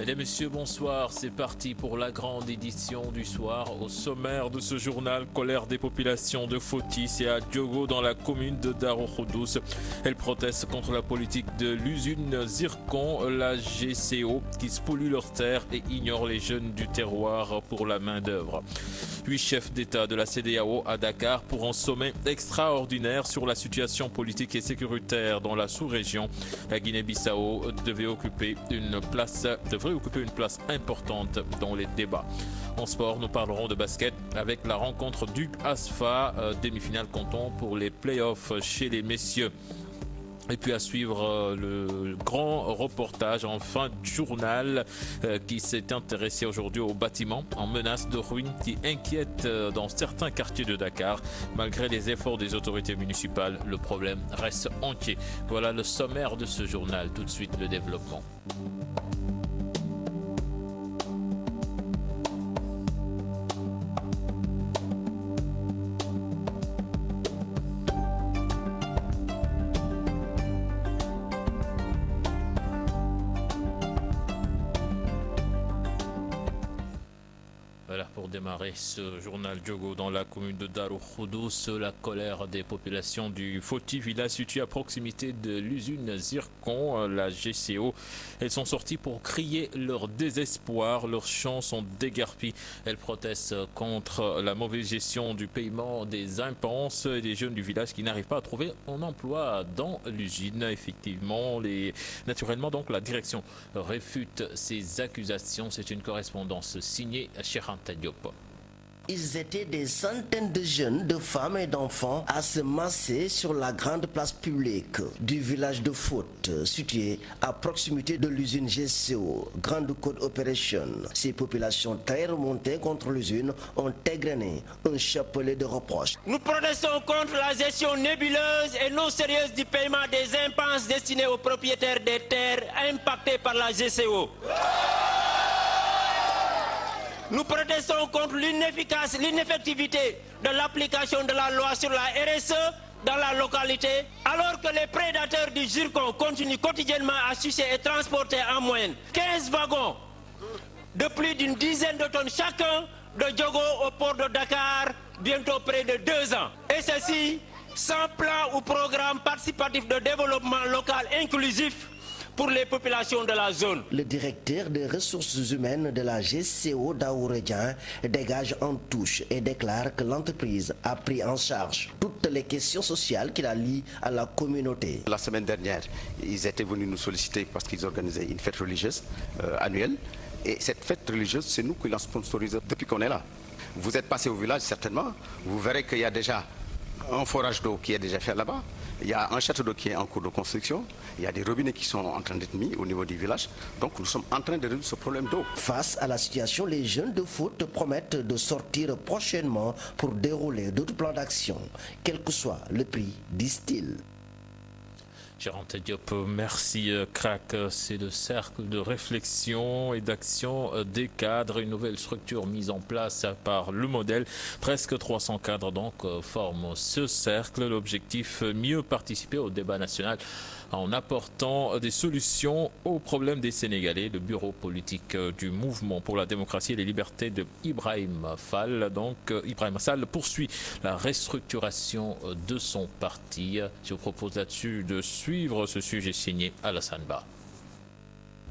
Mesdames, Messieurs, bonsoir. C'est parti pour la grande édition du soir. Au sommaire de ce journal, colère des populations de Foti et à Diogo dans la commune de Darou Khoudoss. Elles protestent contre la politique de l'usine Zircon, la GCO, qui spolie leurs terres et ignore les jeunes du terroir pour la main-d'œuvre. 8 chefs d'État de la CEDEAO à Dakar pour un sommet extraordinaire sur la situation politique et sécuritaire dans la sous-région. La Guinée-Bissau devrait occuper une place importante dans les débats. En sport, nous parlerons de basket avec la rencontre du ASFA, demi-finale comptant pour les playoffs chez les messieurs. Et puis à suivre le grand reportage en fin de journal qui s'est intéressé aujourd'hui aux bâtiments en menace de ruine qui inquiètent dans certains quartiers de Dakar. Malgré les efforts des autorités municipales, le problème reste entier. Voilà le sommaire de ce journal. Tout de suite, le développement. Pour démarrer ce journal Diogo dans la commune de Darou Khoudoss, la colère des populations du Foti, village situé à proximité de l'usine Zircon, la GCO. Elles sont sorties pour crier leur désespoir, leurs chants sont déguerpis. Elles protestent contre la mauvaise gestion du paiement des impenses et des jeunes du village qui n'arrivent pas à trouver un emploi dans l'usine. Effectivement, naturellement, donc, la direction réfute ces accusations. C'est une correspondance signée à Cheranta Diop. Ils étaient des centaines de jeunes, de femmes et d'enfants à se masser sur la grande place publique du village de Foti, situé à proximité de l'usine GCO, Grande Code Operation. Ces populations très remontées contre l'usine ont égrené un chapelet de reproches. Nous protestons contre la gestion nébuleuse et non sérieuse du paiement des impenses destinés aux propriétaires des terres impactés par la GCO. Nous protestons contre l'ineffectivité de l'application de la loi sur la RSE dans la localité, alors que les prédateurs du zircon continuent quotidiennement à sucer et transporter en moyenne 15 wagons de plus d'une dizaine de tonnes chacun de Diogo au port de Dakar, bientôt près de 2 ans. Et ceci sans plan ou programme participatif de développement local inclusif pour les populations de la zone. Le directeur des ressources humaines de la GCO d'Aouredjan dégage en touche et déclare que l'entreprise a pris en charge toutes les questions sociales qui la lient à la communauté. La semaine dernière, ils étaient venus nous solliciter parce qu'ils organisaient une fête religieuse annuelle. Et cette fête religieuse, c'est nous qui la sponsorisons depuis qu'on est là. Vous êtes passé au village certainement, vous verrez qu'il y a déjà un forage d'eau qui est déjà fait là-bas. Il y a un château d'eau qui est en cours de construction. Il y a des robinets qui sont en train d'être mis au niveau du village. Donc nous sommes en train de résoudre ce problème d'eau. Face à la situation, les jeunes de Foti promettent de sortir prochainement pour dérouler d'autres plans d'action, quel que soit le prix, disent-ils. Cheranta Diop, merci. CRAC, c'est le cercle de réflexion et d'action des cadres, une nouvelle structure mise en place par le modèle. Presque 300 cadres donc forment ce cercle. L'objectif, mieux participer au débat national en apportant des solutions aux problèmes des Sénégalais. Le bureau politique du mouvement pour la démocratie et les libertés de Ibrahim Fall. Donc, Ibrahim Sall poursuit la restructuration de son parti. Je vous propose là-dessus de suivre ce sujet signé Alassane Ba.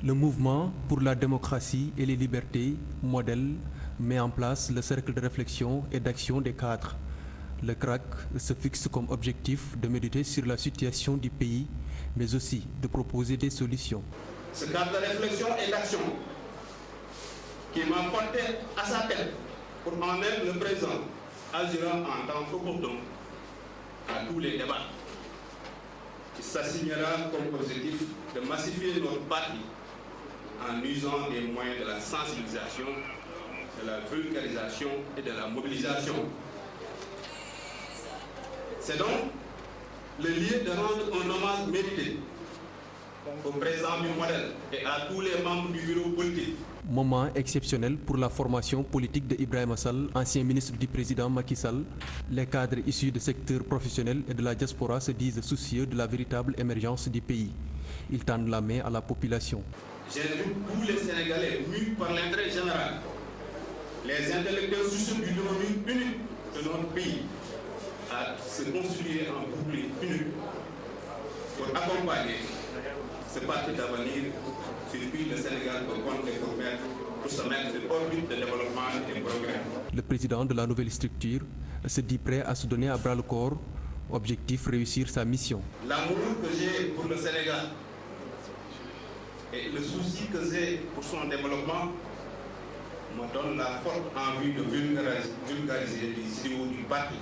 Le mouvement pour la démocratie et les libertés, modèle, met en place le cercle de réflexion et d'action des cadres. Le CRAC se fixe comme objectif de méditer sur la situation du pays, mais aussi de proposer des solutions. Ce cadre de réflexion et d'action qui m'a porté à sa tête pour en même le présent agira en temps opportun à tous les débats. Il s'assignera comme objectif de massifier notre parti en usant des moyens de la sensibilisation, de la vulgarisation et de la mobilisation. C'est donc le lieu de rendre un hommage mérité au président du modèle et à tous les membres du bureau politique. Moment exceptionnel pour la formation politique de Ibrahim Sall, ancien ministre du président Macky Sall. Les cadres issus du secteur professionnel et de la diaspora se disent soucieux de la véritable émergence du pays. Ils tendent la main à la population. j'invite tous les Sénégalais mus par l'intérêt général, les intellectuels soucieux du devenir unique de notre pays, à se constituer en bouclier unique pour accompagner ce parti d'avenir sur lequel le Sénégal peut compter pour se mettre sur orbite de développement et de progrès. Le président de la nouvelle structure se dit prêt à se donner à bras le corps. Objectif, réussir sa mission. L'amour que j'ai pour le Sénégal et le souci que j'ai pour son développement me donne la forte envie de vulgariser les idéaux du parti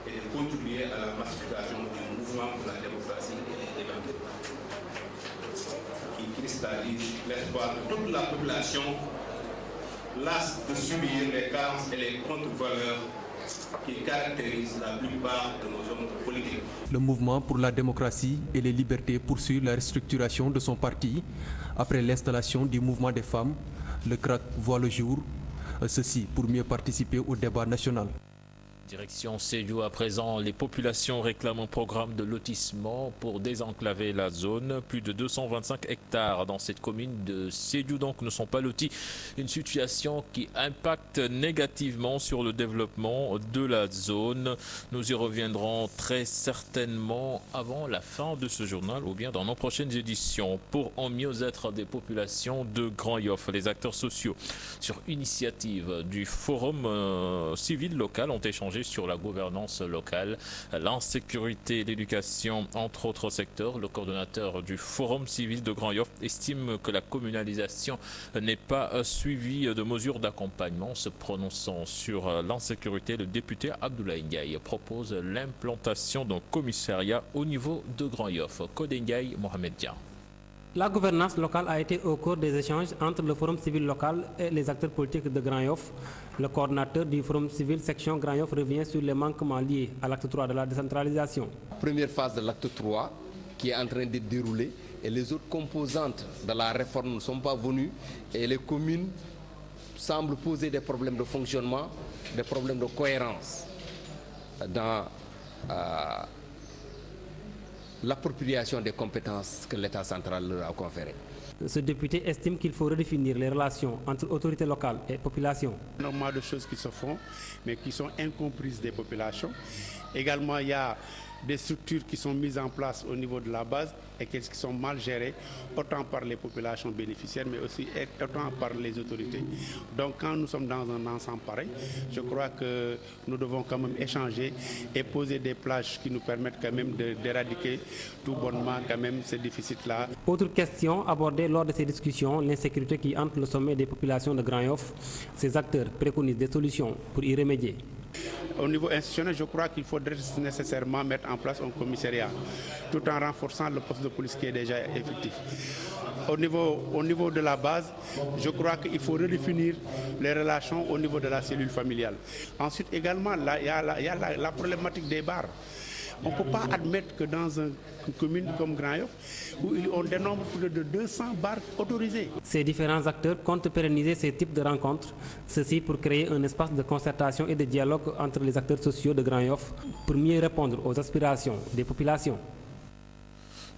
et de contribuer à la massification du mouvement pour la démocratie et les libertés, qui cristallise l'espoir de toute la population, lasse de subir les carences et les contre-valeurs qui caractérisent la plupart de nos hommes politiques. Le mouvement pour la démocratie et les libertés poursuit la restructuration de son parti. Après l'installation du mouvement des femmes, le CRAC voit le jour, ceci pour mieux participer au débat national. Direction Sédhiou à présent, les populations réclament un programme de lotissement pour désenclaver la zone. Plus de 225 hectares dans cette commune de Sédhiou donc ne sont pas lotis. Une situation qui impacte négativement sur le développement de la zone. Nous y reviendrons très certainement avant la fin de ce journal ou bien dans nos prochaines éditions. Pour un mieux-être des populations de Grand Yoff, les acteurs sociaux, sur initiative du Forum civil local, ont échangé sur la gouvernance locale, l'insécurité et l'éducation, entre autres secteurs. Le coordonnateur du Forum civil de Grand Yoff estime que la communalisation n'est pas suivie de mesures d'accompagnement. Se prononçant sur l'insécurité, le député Abdoulaye Ndiaye propose l'implantation d'un commissariat au niveau de Grand Yoff. Code Ndiaye, Mohamed Dia. La gouvernance locale a été au cours des échanges entre le Forum civil local et les acteurs politiques de Grand Yoff. Le coordinateur du Forum civil section Grand Yoff revient sur les manquements liés à l'acte 3 de la décentralisation. Première phase de l'acte 3 qui est en train de dérouler et les autres composantes de la réforme ne sont pas venues et les communes semblent poser des problèmes de fonctionnement, des problèmes de cohérence dans l'appropriation des compétences que l'État central leur a conférées. Ce député estime qu'il faut redéfinir les relations entre autorités locales et population. Énormément de choses qui se font, mais qui sont incomprises des populations. Également, il y a des structures qui sont mises en place au niveau de la base et qui sont mal gérées, autant par les populations bénéficiaires, mais aussi autant par les autorités. Donc quand nous sommes dans un ensemble pareil, je crois que nous devons quand même échanger et poser des plages qui nous permettent quand même d'éradiquer tout bonnement quand même ces déficits-là. Autre question abordée lors de ces discussions, l'insécurité qui hante le sommet des populations de Grand Yoff. Ces acteurs préconisent des solutions pour y remédier. Au niveau institutionnel, je crois qu'il faudrait nécessairement mettre en place un commissariat, tout en renforçant le poste de police qui est déjà effectif. Au niveau de la base, je crois qu'il faut redéfinir les relations au niveau de la cellule familiale. Ensuite également, il y a la problématique des bars. On ne peut pas admettre que dans une commune comme Grand Yoff, où on dénombre plus de 200 bars autorisés. Ces différents acteurs comptent pérenniser ces types de rencontres, ceci pour créer un espace de concertation et de dialogue entre les acteurs sociaux de Grand Yoff pour mieux répondre aux aspirations des populations.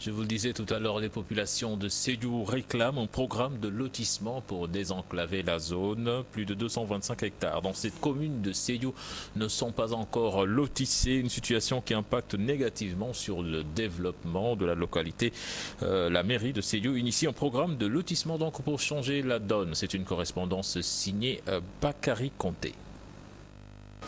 Je vous le disais tout à l'heure, les populations de Sédhiou réclament un programme de lotissement pour désenclaver la zone. Plus de 225 hectares dans cette commune de Sédhiou ne sont pas encore lotissés. Une situation qui impacte négativement sur le développement de la localité. La mairie de Sédhiou initie un programme de lotissement donc pour changer la donne. C'est une correspondance signée Bakary Conté.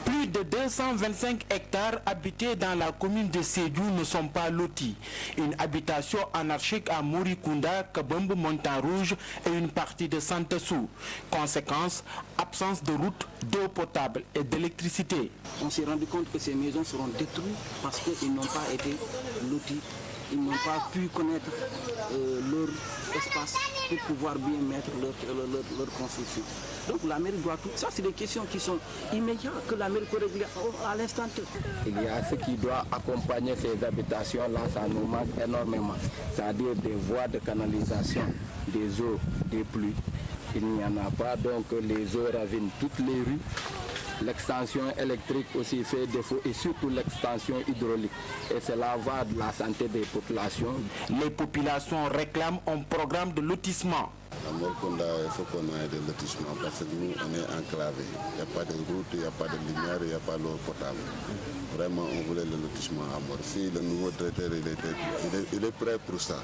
Plus de 225 hectares habités dans la commune de Sédhiou ne sont pas lotis. Une habitation anarchique à Morikunda, Kabombe, Montagne-Rouge et une partie de Santassou. Conséquence, absence de route, d'eau potable et d'électricité. On s'est rendu compte que ces maisons seront détruites parce qu'ils n'ont pas été lotis. Ils n'ont pas pu connaître leur espace pour pouvoir bien mettre leur construction. Donc la mairie doit tout. Ça, c'est des questions qui sont immédiates que la mairie peut régler à l'instant. Il y a ce qui doit accompagner ces habitations-là, ça nous manque énormément. C'est-à-dire des voies de canalisation, des eaux, des pluies. Il n'y en a pas, donc les eaux ravinent toutes les rues. L'extension électrique aussi fait défaut et surtout l'extension hydraulique. Et cela va de la santé des populations. Les populations réclament un programme de lotissement. À Morkunda, il faut qu'on ait des lotissements parce que nous, on est enclavés. Il n'y a pas de route, il n'y a pas de lumière, il n'y a pas d'eau potable. Vraiment, on voulait le lotissement à Mor. Si le nouveau directeur il est prêt pour ça.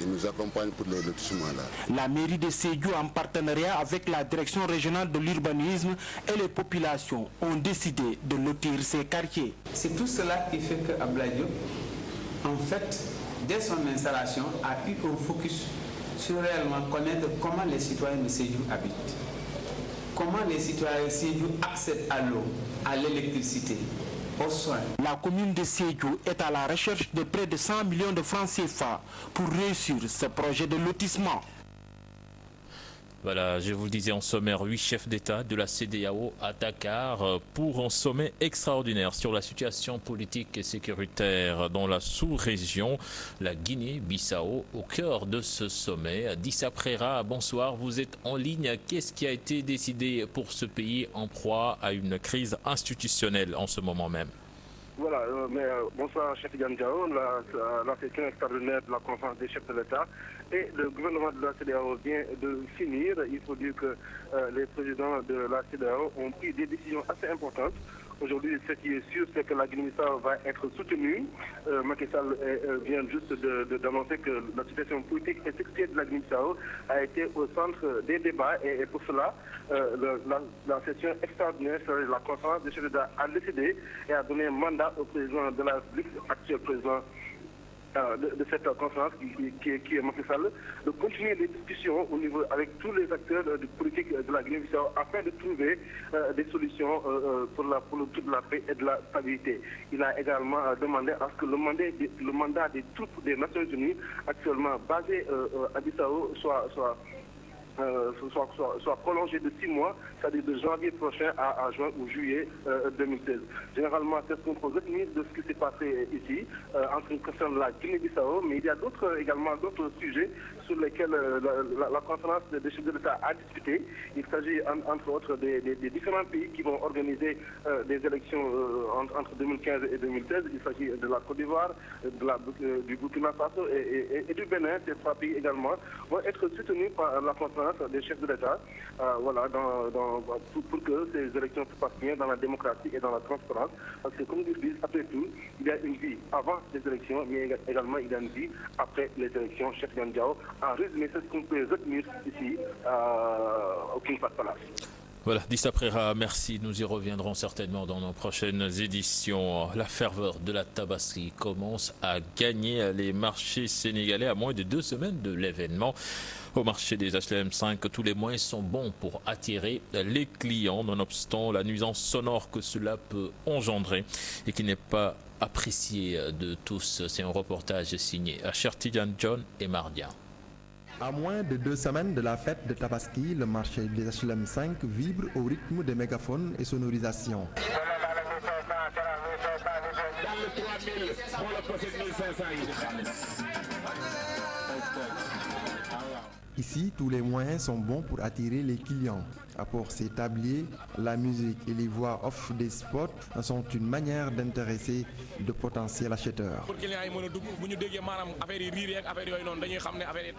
Il nous accompagne pour les lotissements là. La mairie de Sédhiou, en partenariat avec la direction régionale de l'urbanisme et les populations, ont décidé de lotir ces quartiers. C'est tout cela qui fait que Abdoulaye Diop, en fait, dès son installation, a eu un focus sur réellement connaître comment les citoyens de Sédhiou habitent, comment les citoyens de Sédhiou accèdent à l'eau, à l'électricité, aux soins. La commune de Sédhiou est à la recherche de près de 100 millions de francs CFA pour réussir ce projet de lotissement. Voilà, je vous le disais en sommaire, 8 chefs d'État de la CEDEAO à Dakar pour un sommet extraordinaire sur la situation politique et sécuritaire dans la sous-région, la Guinée-Bissau, au cœur de ce sommet. Dissa Prera, bonsoir, vous êtes en ligne. Qu'est-ce qui a été décidé pour ce pays en proie à une crise institutionnelle en ce moment même? Voilà, bonsoir chef Diao, la session extraordinaire de la conférence des chefs de l'État et le gouvernement de la CEDEAO vient de finir. Il faut dire que les présidents de la CEDEAO ont pris des décisions assez importantes. Aujourd'hui, ce qui est sûr, c'est que la Guinée-Bissau va être soutenue. Macky Sall vient juste d'annoncer que la situation politique et sécuritaire de la Guinée-Bissau a été au centre des débats et pour cela, la session extraordinaire sur la conférence des chefs d'État a décidé et a donné un mandat au président de la République, actuel président de cette conférence qui est Macky Sall, de continuer les discussions au niveau avec tous les acteurs politiques de la Guinée-Bissau afin de trouver des solutions pour la paix et de la stabilité. Il a également demandé à ce que le mandat des troupes des Nations Unies actuellement basées à Bissau soit prolongé de 6 mois, c'est-à-dire de janvier prochain à juin ou juillet 2016. Généralement, c'est ce qu'on peut retenir de ce qui s'est passé ici, en ce qui concerne la Guinée-Bissau, mais il y a également d'autres sujets sur lesquels la conférence des chefs de l'État a discuté. Il s'agit entre autres des différents pays qui vont organiser des élections entre 2015 et 2016. Il s'agit de la Côte d'Ivoire, du Burkina Faso et du Bénin. Ces 3 pays également vont être soutenus par la conférence des chefs de l'État, voilà, pour que ces élections se passent bien dans la démocratie et dans la transparence. Parce que comme ils disent, après tout, il y a une vie avant les élections, mais également il y a une vie après les élections. Chef Diao, en résumé, c'est ce qu'on peut retenir ici au King Fahd Palace. Voilà, Dissa Prera, merci. Nous y reviendrons certainement dans nos prochaines éditions. La ferveur de la Tabaski commence à gagner les marchés sénégalais à moins de 2 semaines de l'événement. Au marché des HLM 5, tous les moyens sont bons pour attirer les clients, nonobstant la nuisance sonore que cela peut engendrer et qui n'est pas appréciée de tous. C'est un reportage signé à Chertidiane John et Mardia. À moins de 2 semaines de la fête de Tabaski, le marché des HLM 5 vibre au rythme des mégaphones et sonorisations. Ici, tous les moyens sont bons pour attirer les clients. À part ces tabliers, la musique et les voix off des spots sont une manière d'intéresser de potentiels acheteurs.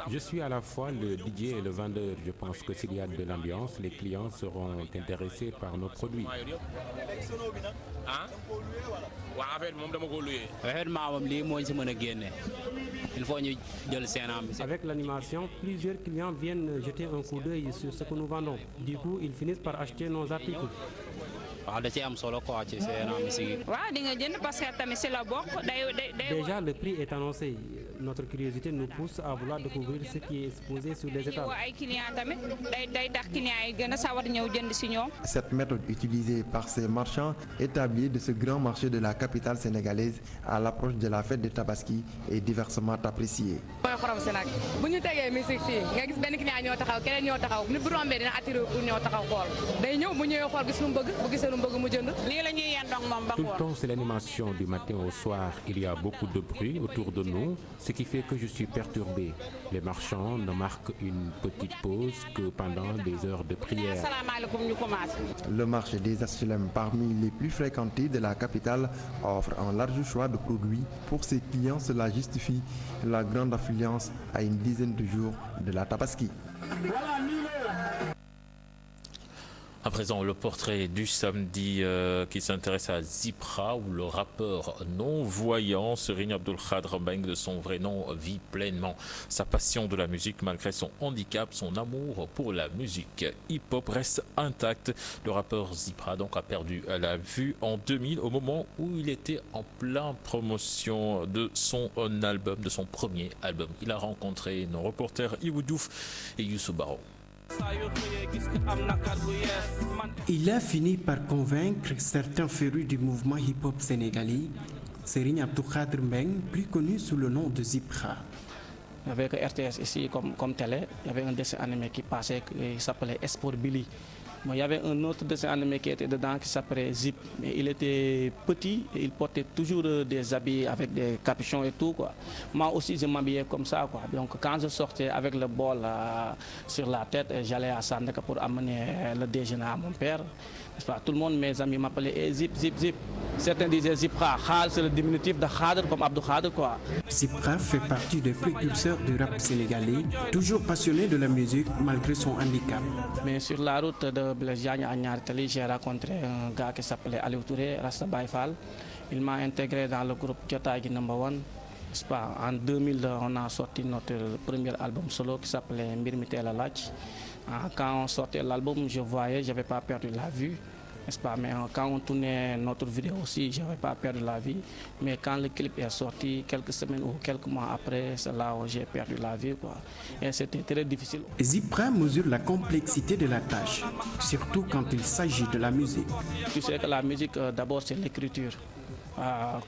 Je suis à la fois le DJ et le vendeur. Je pense que s'il y a de l'ambiance, les clients seront intéressés par nos produits. Avec l'animation, plusieurs clients viennent jeter un coup d'œil sur ce que nous vendons. Du coup, ils finissent par acheter nos articles. Déjà, le prix est annoncé. Notre curiosité nous pousse à vouloir découvrir ce qui est exposé sur les étals. Cette méthode utilisée par ces marchands établis de ce grand marché de la capitale sénégalaise à l'approche de la fête de Tabaski est diversement appréciée. Tout le temps, c'est l'animation du matin au soir. Il y a beaucoup de bruit autour de nous, ce qui fait que je suis perturbé. Les marchands ne marquent une petite pause que pendant des heures de prière. Le marché des HLM, parmi les plus fréquentés de la capitale, offre un large choix de produits. Pour ses clients, cela justifie la grande affluence à une dizaine de jours de la Tabaski. À présent, le portrait du samedi qui s'intéresse à Zipra, où le rappeur non-voyant Serigne Abdul Khadr Mbeng, de son vrai nom, vit pleinement sa passion de la musique malgré son handicap. Son amour pour la musique hip-hop reste intact. Le rappeur Zipra donc a perdu la vue en 2000 au moment où il était en pleine promotion de son album, de son premier album. Il a rencontré nos reporters Ibou Diouf et Youssou Baro. Il a fini par convaincre certains férus du mouvement hip-hop sénégalais, Serigne Abdul Khadr Mbeng, plus connu sous le nom de Zipra. Il y avait que RTS ici comme télé, il y avait un dessin animé qui passait, qui s'appelait Esport Billy. Bon, il y avait un autre dessin animé qui était dedans qui s'appelait Zip, mais il était petit et il portait toujours des habits avec des capuchons et tout, quoi. Moi aussi je m'habillais comme ça, quoi. Donc quand je sortais avec le bol sur la tête, j'allais à Sandeka pour amener le déjeuner à mon père. Tout le monde, mes amis m'appelaient Zip, Zip, Zip. Certains disaient Zipra, Khal, c'est le diminutif de Khadr comme Abdou Khadr, quoi. Zipra fait partie des précurseurs du rap sénégalais, toujours passionné de la musique malgré son handicap. Mais sur la route de Blaise Diagne à Niartali, j'ai rencontré un gars qui s'appelait Aliou Touré, Rasta Baye Fall. Il m'a intégré dans le groupe Jotaay Number One. En 2000, on a sorti notre premier album solo qui s'appelait Mbir Mi Teel a Laaj. Quand on sortait l'album, je voyais, je n'avais pas perdu la vue. Mais quand on tournait notre vidéo aussi, je n'avais pas perdu la vie. Mais quand le clip est sorti, quelques semaines ou quelques mois après, c'est là où j'ai perdu la vie, quoi. Et c'était très difficile. Zipra mesure la complexité de la tâche, surtout quand il s'agit de la musique. Tu sais que la musique, d'abord, c'est l'écriture.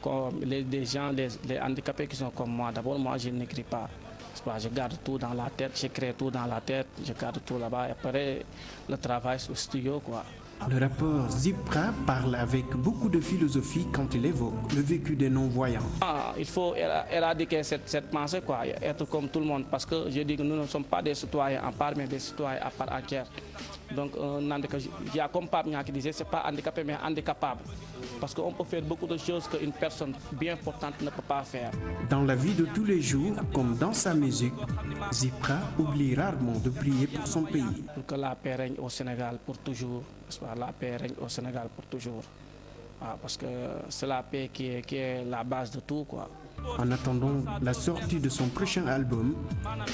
Comme les gens, les handicapés qui sont comme moi, d'abord, moi, je n'écris pas. Je garde tout dans la tête, je crée tout dans la tête, je garde tout là-bas. Et après, le travail au studio, quoi. Le rappeur Zipra parle avec beaucoup de philosophie quand il évoque le vécu des non-voyants. Il faut éradiquer cette pensée, quoi, être comme tout le monde, parce que je dis que nous ne sommes pas des citoyens à part, mais des citoyens à part entière. Donc, il y a comme Pape Nia qui disait, c'est pas handicapé, mais handicapable. Parce qu'on peut faire beaucoup de choses qu'une personne bien portante ne peut pas faire. Dans la vie de tous les jours, comme dans sa musique, Zipra oublie rarement de prier pour son pays. Pour que la paix règne au Sénégal pour toujours. La paix règne au Sénégal pour toujours. Parce que c'est la paix qui est la base de tout, quoi. En attendant la sortie de son prochain album,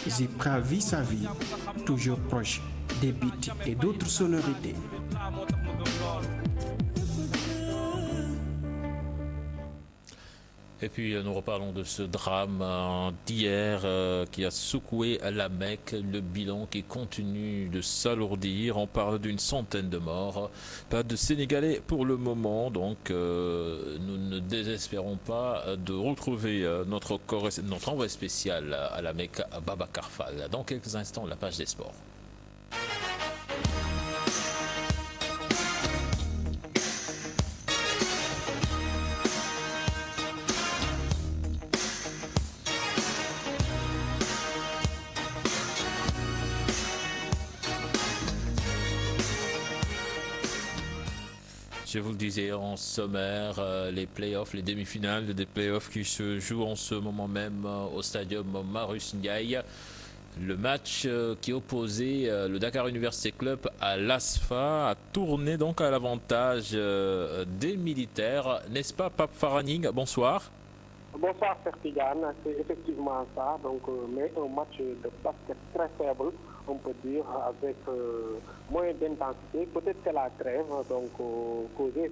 Zipra vit sa vie, toujours proche des beats et d'autres sonorités. Et puis nous reparlons de ce drame d'hier qui a secoué la Mecque, le bilan qui continue de s'alourdir. On parle d'une centaine de morts, pas de Sénégalais pour le moment, donc nous ne désespérons pas de retrouver notre envoyé spécial à la Mecque, Babacar Fall. Dans quelques instants, la page des sports. Je vous le disais en sommaire, les playoffs, les demi-finales des playoffs qui se jouent en ce moment même au stadium Marius Ndiaye. Le match qui opposait le Dakar Université Club à l'ASFA a tourné donc à l'avantage des militaires. N'est-ce pas, Pape Faraning? Bonsoir. Bonsoir, Fertigane. C'est effectivement ça. Donc, mais un match de basket très faible, on peut dire, avec moins d'intensité. Peut-être c'est la trêve, donc causée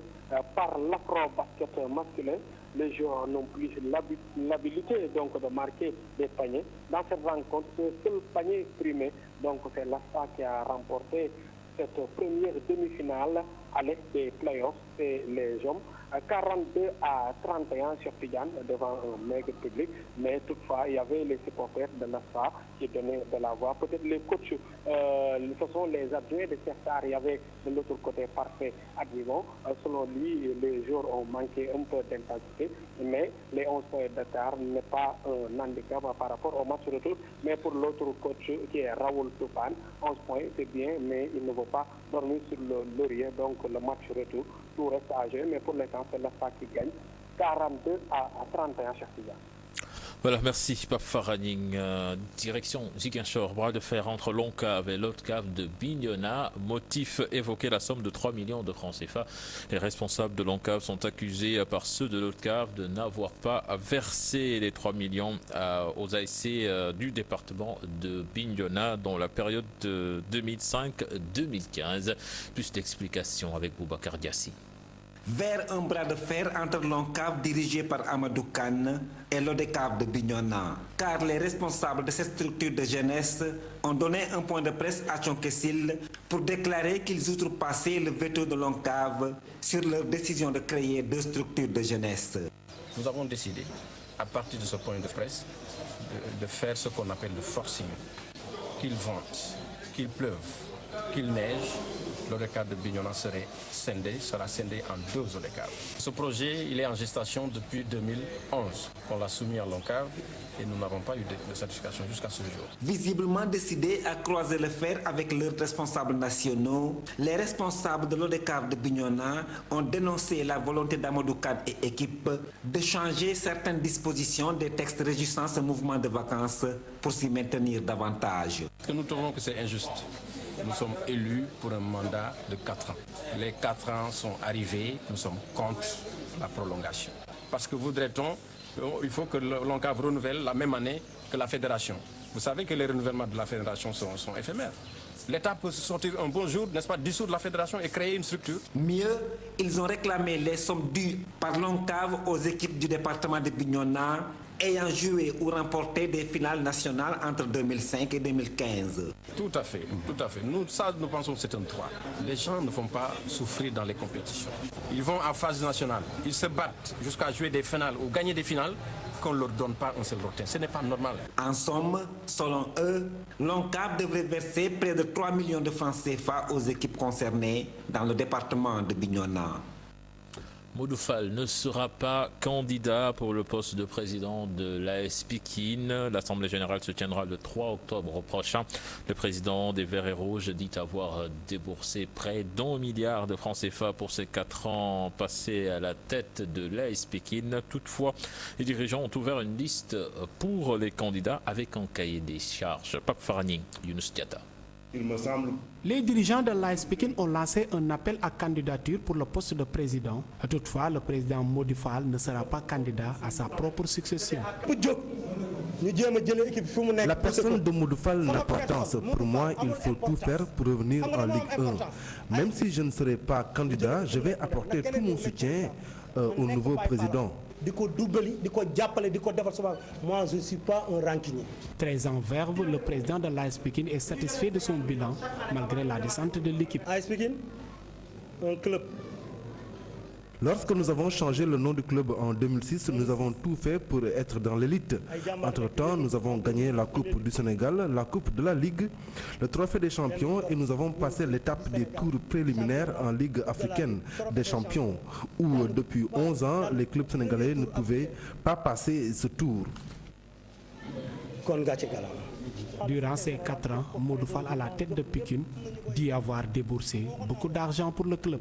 par l'afro-basket masculin. Les joueurs n'ont plus l'habilité donc de marquer des paniers. Dans cette rencontre, c'est le seul panier primé. Donc c'est l'ASFA qui a remporté cette première demi-finale à l'est des playoffs, c'est les hommes. 42 à 31 sur Tidiane devant un maigre public, mais toutefois il y avait les supporters de l'ASFA qui donnaient de la voix. Peut-être les coachs, ce sont les adjoints de Certar, il y avait de l'autre côté Parfait Advivon. Selon lui, les joueurs ont manqué un peu d'intensité, mais les 11 points d'écart n'est pas un handicap par rapport au match retour. Mais pour l'autre coach qui est Raoul Toupane, 11 points c'est bien, mais il ne veut pas dormir sur le laurier, donc le match retour, tout reste à jouer, mais pour l'instant c'est l'ASFA qui gagne 42 à 31 Cheikh Tidiane. Voilà, merci Pape Faraning. Direction Ziguinchor, bras de fer entre l'ONCAV et l'ODCAV de Bignona. Motif évoqué, la somme de 3 millions de francs CFA. Les responsables de l'ONCAV sont accusés par ceux de l'ODCAV de n'avoir pas versé les 3 millions aux ASC du département de Bignona dans la période de 2005-2015. Plus d'explications avec Boubacar Diassi. Vers un bras de fer entre l'ONCAV dirigé par Amadou Kane et l'ODCAV de Bignona. Car les responsables de cette structure de jeunesse ont donné un point de presse à Thionkessil pour déclarer qu'ils outrepassaient le veto de l'ONCAV sur leur décision de créer 2 structures de jeunesse. Nous avons décidé, à partir de ce point de presse, de faire ce qu'on appelle le forcing. Qu'il vente, qu'il pleuve, qu'il neige, l'ODCAV de Bignona sera scindé en 2 ODCAV. Ce projet, il est en gestation depuis 2011. On l'a soumis à l'ONCAV et nous n'avons pas eu de satisfaction jusqu'à ce jour. Visiblement décidés à croiser le fer avec leurs responsables nationaux, les responsables de l'ODCAV de Bignona ont dénoncé la volonté d'Amadou Kane et équipe de changer certaines dispositions des textes régissant ce mouvement de vacances pour s'y maintenir davantage. Nous trouvons que c'est injuste. Nous sommes élus pour un mandat de 4 ans. Les 4 ans sont arrivés, nous sommes contre la prolongation. Parce que voudrait-on, il faut que l'ONCAV renouvelle la même année que la fédération. Vous savez que les renouvellements de la fédération sont éphémères. L'État peut se sortir un bon jour, n'est-ce pas, dissoudre la fédération et créer une structure. Mieux, ils ont réclamé les sommes dues par l'ONCAV aux équipes du département de Bignona ayant joué ou remporté des finales nationales entre 2005 et 2015. Tout à fait, tout à fait. Nous pensons que c'est un droit. Les gens ne font pas souffrir dans les compétitions. Ils vont en phase nationale, ils se battent jusqu'à jouer des finales ou gagner des finales, qu'on ne leur donne pas un seul rotin. Ce n'est pas normal. En somme, selon eux, l'ONCAV devrait verser près de 3 millions de francs CFA aux équipes concernées dans le département de Bignona. Modou Fall ne sera pas candidat pour le poste de président de l'AS Pikine. L'Assemblée générale se tiendra le 3 octobre prochain. Le président des Verts et Rouges dit avoir déboursé près d'1 milliard de francs CFA pour ses 4 ans passés à la tête de l'AS Pikine. Toutefois, les dirigeants ont ouvert une liste pour les candidats avec un cahier des charges. Pape Faraning, Younous Diatta. Il me semble. Les dirigeants de l'AS Pikine ont lancé un appel à candidature pour le poste de président. Toutefois, le président Modou Fall ne sera pas candidat à sa propre succession. La personne de Modou Fall n'a pas d'importance. Pour moi, il faut tout faire pour revenir en Ligue 1. Même si je ne serai pas candidat, je vais apporter tout mon soutien au nouveau président. Moi, je ne suis pas un rancunier. Très en verve, le président de l'AS Pikine est satisfait de son bilan malgré la descente de l'équipe. AS Pikine, un club. Lorsque nous avons changé le nom du club en 2006, nous avons tout fait pour être dans l'élite. Entre-temps, nous avons gagné la Coupe du Sénégal, la Coupe de la Ligue, le Trophée des champions et nous avons passé l'étape des tours préliminaires en Ligue africaine des champions, où depuis 11 ans, les clubs sénégalais ne pouvaient pas passer ce tour. Durant ces 4 ans, Modou Fall à la tête de Pikine dit avoir déboursé beaucoup d'argent pour le club.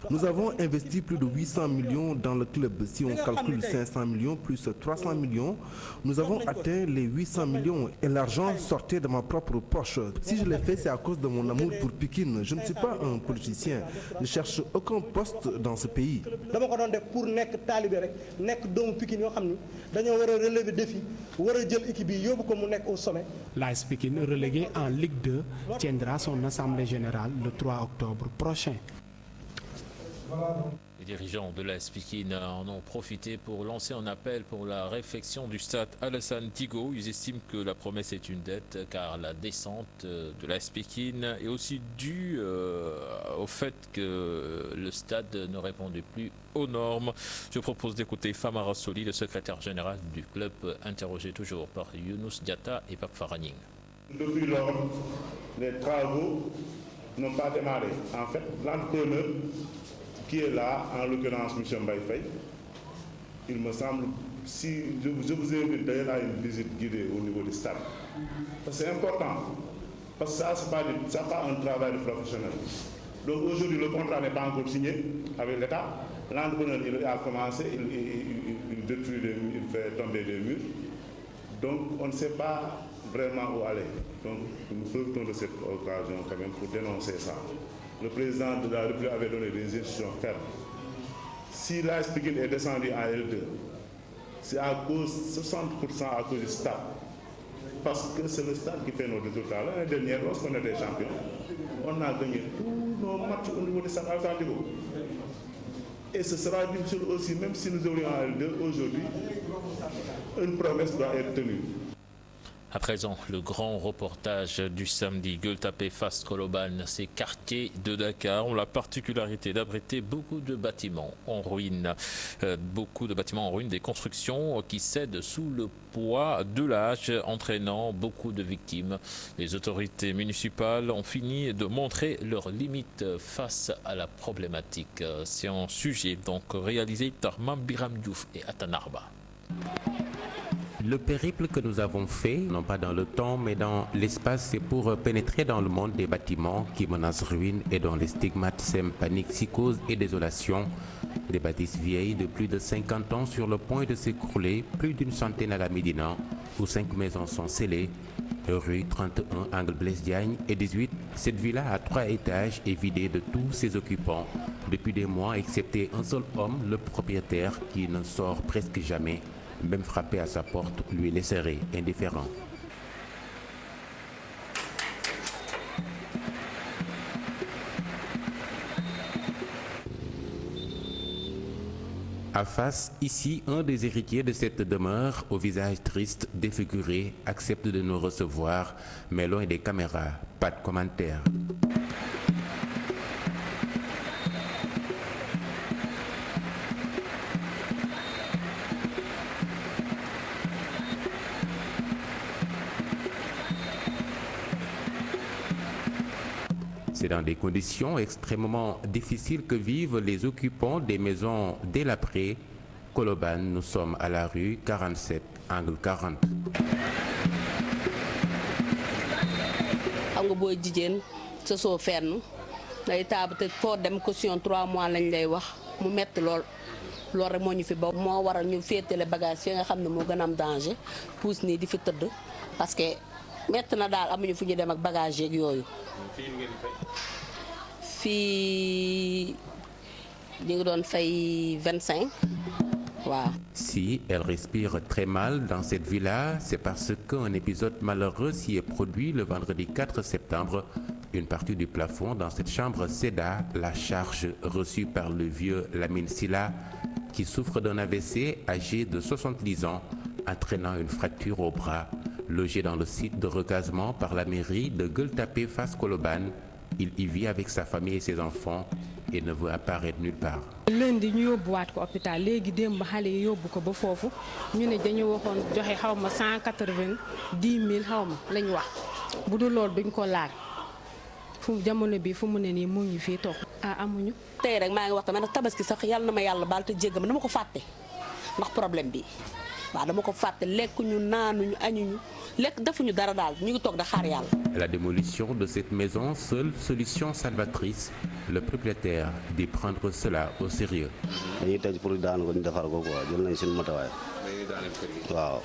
Nous avons investi plus de 800 millions dans le club. Si on calcule 500 millions plus 300 millions, nous avons atteint les 800 millions et l'argent sortait de ma propre poche. Si je l'ai fait, c'est à cause de mon amour pour Pikine. Je ne suis pas un politicien. Je ne cherche aucun poste dans ce pays. L'AS Pikine, relégué en Ligue 2, tiendra son assemblée générale le 3 octobre prochain. Les dirigeants de l'AS Pikine en ont profité pour lancer un appel pour la réfection du stade Alassane Djigo. Ils estiment que la promesse est une dette car la descente de l'AS Pikine est aussi due au fait que le stade ne répondait plus aux normes. Je propose d'écouter Famara Soli, le secrétaire général du club, interrogé toujours par Younous Diatta et Pape Faraning. Depuis lors, les travaux n'ont pas démarré. En fait, l'entrepreneur qui est là, en l'occurrence M. Mbaye Faye, il me semble, si je vous invite d'ailleurs à une visite guidée au niveau du stade. C'est important, parce que ça, ce n'est pas un travail de professionnel. Donc aujourd'hui, le contrat n'est pas encore signé avec l'État. L'entrepreneur, il a commencé, il détruit, il fait tomber des murs. Donc on ne sait pas vraiment où aller. Donc nous profitons de cette occasion quand même pour dénoncer ça. Le président de la République avait donné des instructions fermes. Si l'AS Pikine est descendu en L2, c'est à cause, 60% à cause du stade. Parce que c'est le stade qui fait nos résultats. L'année dernière, lorsqu'on était champion, on a gagné tous nos matchs au niveau du stade Alassane Djigo. Et ce sera difficile aussi, même si nous évoluons en L2 aujourd'hui, une promesse doit être tenue. À présent, le grand reportage du samedi, Gueule Tapée face Colobane. Ces quartiers de Dakar ont la particularité d'abriter beaucoup de bâtiments en ruine. Des constructions qui cèdent sous le poids de l'âge, entraînant beaucoup de victimes. Les autorités municipales ont fini de montrer leurs limites face à la problématique. C'est un sujet donc réalisé par Mambiram Diouf et Atanarba. Le périple que nous avons fait, non pas dans le temps, mais dans l'espace, c'est pour pénétrer dans le monde des bâtiments qui menacent ruine et dont les stigmates sèment panique, psychose et désolation. Des bâtisses vieilles de plus de 50 ans sur le point de s'écrouler, plus d'une centaine à la Médina, où 5 maisons sont scellées. Rue 31, angle Blaise Diagne et 18, cette villa à 3 étages est vidée de tous ses occupants depuis des mois, excepté un seul homme, le propriétaire, qui ne sort presque jamais. Même frapper à sa porte lui laisserait indifférent. À face, ici, un des héritiers de cette demeure, au visage triste, défiguré, accepte de nous recevoir, mais loin des caméras, pas de commentaires. C'est dans des conditions extrêmement difficiles que vivent les occupants des maisons délabrées. Colobane, nous sommes à la rue 47, angle 40. xam nga booy jigéen sa soo fenn day taabu te foo dem caution 3 mois lañ lay wax mu metti lool loolu rek moo ñu fi bokk moo waral ñu féetale bagage yi nga xam ne moo gën a am danger puus nii di fi tëdd parce que metti na daal amuñu fu ñu dem ak bagage yeeg yooyu. Fii ñu ngi doon fay 25. Wow. Si elle respire très mal dans cette villa, c'est parce qu'un épisode malheureux s'y est produit le vendredi 4 septembre. Une partie du plafond dans cette chambre céda, la charge reçue par le vieux Lamine Silla, qui souffre d'un AVC âgé de 70 ans, entraînant une fracture au bras. Logé dans le site de recasement par la mairie de Gueule Tapée face Colobane, il y vit avec sa famille et ses enfants et ne veut apparaître nulle part. lundi ñu yóbbuwaat ko hôpital léegi démb xale yi yóbbu ko ba foofu ñu ne dañu waxoon joxe xaw ma 190 000 xaw ma lañ wax bu dul loolu duñ ko laaj fu jamono bi fu mu ne nii mu ngi fii toog amuñu. tey rek maa ngi wax tamit nag tabaski sax yàlla na ma yàlla baal te jéggal ma dama ko fàtte ndax problème bi waaw dama ko fàtte lekkuñu naanuñu añuñu lekk defuñu dara daal ñu ngi toog da xaar yàlla. La démolition de cette maison, seule solution salvatrice, le propriétaire dit prendre cela au sérieux. dañuy tëj pour daan ko ñu defar ko quoi jël nañ suñu matawaay. waaw.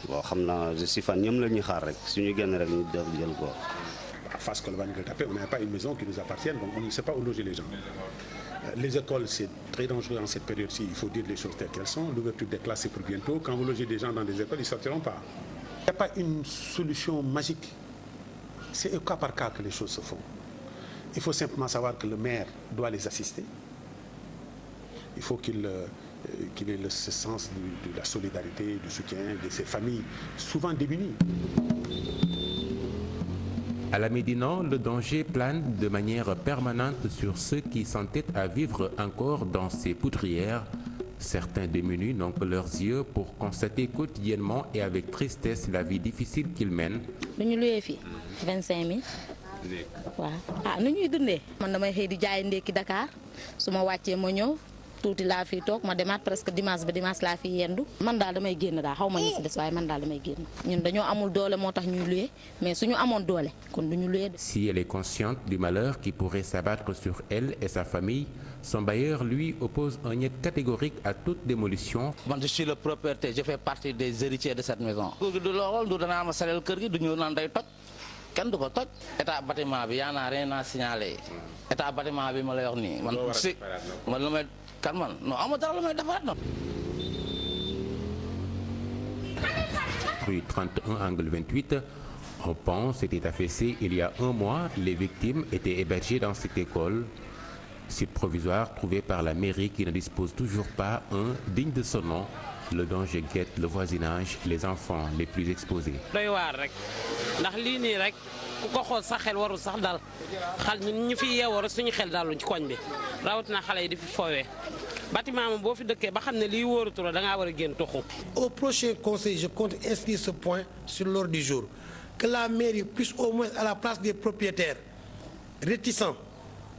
waaw xam naa si fan ñoom la ñuy xaar rek suñu génn rek ñu def jël ko. À face Colobane Gueule Tapée, on n'a pas une maison qui nous appartienne, donc on ne sait pas où loger les gens. Les écoles, c'est très dangereux en cette période-ci, il faut dire les choses telles qu'elles sont. L'ouverture des classes, c'est pour bientôt. Quand vous logez des gens dans des écoles, ils ne sortiront pas. Il n'y a pas une solution magique. C'est au cas par cas que les choses se font. Il faut simplement savoir que le maire doit les assister. il faut qu'il ait ce sens de la solidarité, du soutien de ses familles, souvent démunies. À la Médina, le danger plane de manière permanente sur ceux qui s'entêtent à vivre encore dans ces poudrières. Certains démunis n'ont que leurs yeux pour constater quotidiennement et avec tristesse la vie difficile qu'ils mènent. Nous louons 25 000. waaw ah nu ñuy dundee man damay xëy di jaay ndékki Dakar su ma wàccee ma ñëw tuuti laa fi toog ma demaat presque dimanche ba dimanche laa fi yendu man daal damay génn daal xaw ma ñu si des waaye man daal damay génn ñun dañoo amul doole moo tax ñuy louer mais suñu amoon doole kon du ñu louer. Si elle est consciente du malheur qui pourrait s'abattre sur elle et sa famille, son bailleur lui oppose un niet catégorique à toute démolition. Man je suis le propriétaire, je fais partie des héritiers de cette maison. Du lool du danaa ma salel kër gi du ñëw naan day toj. Kenn du ko toj état bâtiment bi yaa naa rien à signaler état bâtiment bi ma lay wax nii man si man lu may kan man non ama dara lu may defaraat non. Rue 31 angle 28, un pont s'était affaissé il y a un mois. Les victimes étaient hébergées dans cette école, site provisoire trouvé par la mairie qui ne dispose toujours pas un digne de son nom. Le danger guette le voisinage, les enfants les plus exposés. doy waar rek ndax lii nii rek ku ko xool sa xel warul sax dal xal ñun ñu fi yeewoo rek suñu xel daluñ ci koñ bi rawatina xale yi di fi foowee bâtiment moom boo fi dëkkee ba xam ne lii wóoratu la da ngaa war a génn toxu. Au prochain conseil, je compte inscrire ce point sur l'ordre du jour. Que la mairie puisse au moins à la place des propriétaires réticents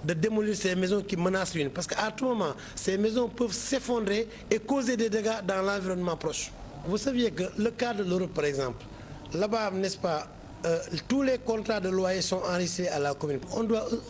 de démolir ces maisons qui menacent l'une. Parce qu'à tout moment, ces maisons peuvent s'effondrer et causer des dégâts dans l'environnement proche. Vous saviez que le cas de l'Europe, par exemple, là-bas, n'est-ce pas, tous les contrats de loyer sont enregistrés à la commune.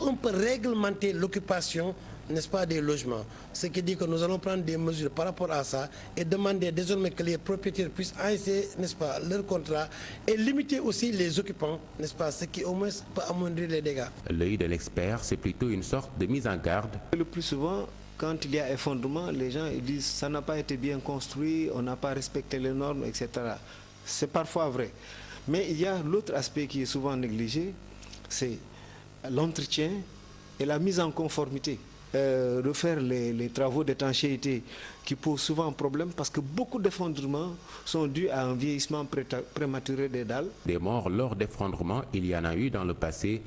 On peut réglementer l'occupation, n'est-ce pas, des logements. Ce qui dit que nous allons prendre des mesures par rapport à ça et demander désormais que les propriétaires puissent enregistrer, n'est-ce pas, leurs contrats et limiter aussi les occupants, n'est-ce pas, ce qui au moins peut amoindrir les dégâts. L'œil de l'expert, c'est plutôt une sorte de mise en garde. Le plus souvent, quand il y a effondrement, les gens ils disent ça n'a pas été bien construit, on n'a pas respecté les normes, etc. C'est parfois vrai. Mais il y a l'autre aspect qui est souvent négligé, c'est l'entretien et la mise en conformité. Refaire les travaux d'étanchéité qui posent souvent problème parce que beaucoup d'effondrements sont dus à un vieillissement prématuré des dalles. Des morts lors d'effondrements, il y en a eu dans le passé.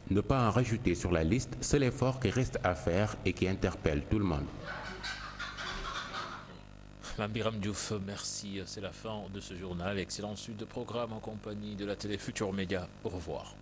Ne pas en rajouter sur la liste, c'est l'effort qui reste à faire et qui interpelle tout le monde. Biram Diouf, merci. C'est la fin de ce journal. Excellente suite de programme en compagnie de la télé Futur Média. Au revoir.